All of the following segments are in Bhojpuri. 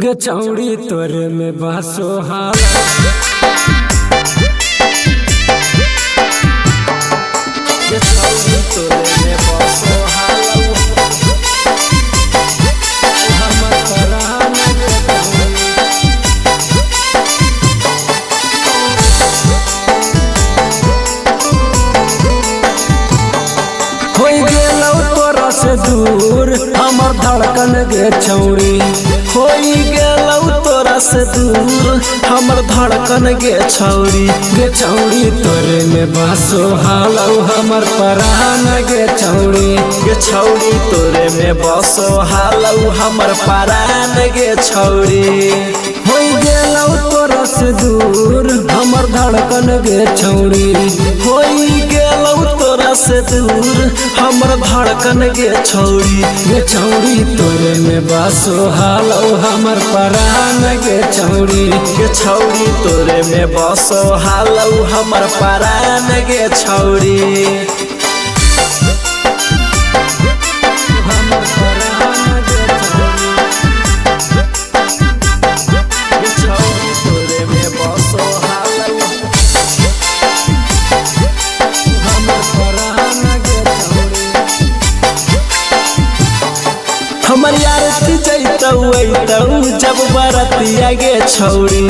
गे चौड़ी तोरे में बासो हाल गे चौड़ी तोरे में बासो हाल हमर परान गे होई गेलौ तोरा से दूर हमर धड़कन गे छौड़ी होई गेलौ तोरा से दूर हमर धड़कन गे छौड़ी तोरे में बासो हालौ हमर परान गे छौड़ी तोरे में बासो हालौ हमर परान गे छौड़ी होई गेलौ तोरा से दूर हमर धड़कन गे छौड़ी होई गेलौ तोरा से दूर हमर धड़कन गे छौड़ी तोरे में बासो हालौ हमर परान गे छौड़ी तोरे में बासो हालौ हमर परान गे छौड़ी हमर परान गे छौड़ी तोरे में बासो हालौ हमर परान गे छौड़ी हमर यार जैतौ अइतौ जब बरतिया गे छौड़ी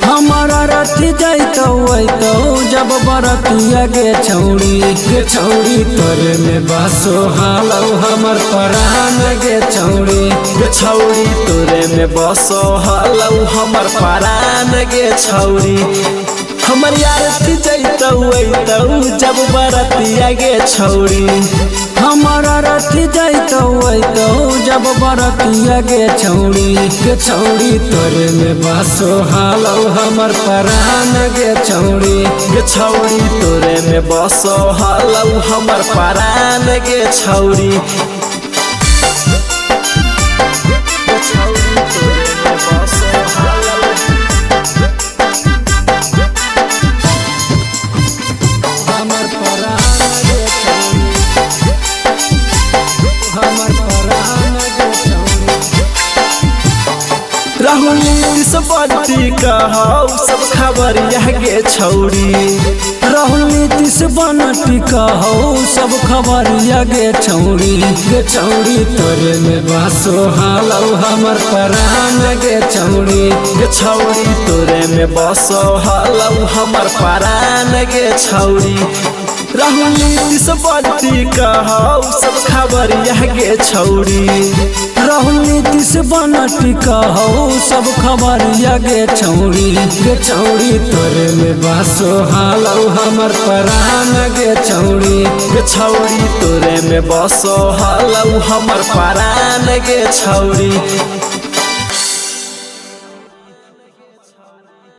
हमर रति जैतौ अइतौ जब बरतिया गे छौड़ी तोरे में बासो हालौ हमर परान गे छौड़ी तोरे में बासो हालौ हमर परान गे छौड़ी हमर यार जैतौ अइतौ जब बरतिया गे छौड़ी हमर रति जैतौ अइतौ जब बरतिया गे छौड़ी तोरे में बासो हालौ हमर परान गे छौड़ी तोरे में बासो हालौ हमर परान गे छौड़ी तोरे में बासो हालौ हमर परान गे हमर परान गे राहुल सब बंटी कहौ सब खबर यह गे छौड़ी राहुल नीतीश बनटी कहौ सब खबर यह गे छौड़ी तोरे में बासो हालौ हमर परान गे छौड़ी तोरे में बासो हालौ हमर परान गे छौड़ी राहुल नीतीश बंटी कहौ सब खबर यह गे छौड़ी राहुल नीतीश बनटी कहौ सब खबर यह गे छौड़ी तोरे में बासो हालौ हमर परान गे छौड़ी तोरे में बासो हालौ हमर परान गे छौड़ी।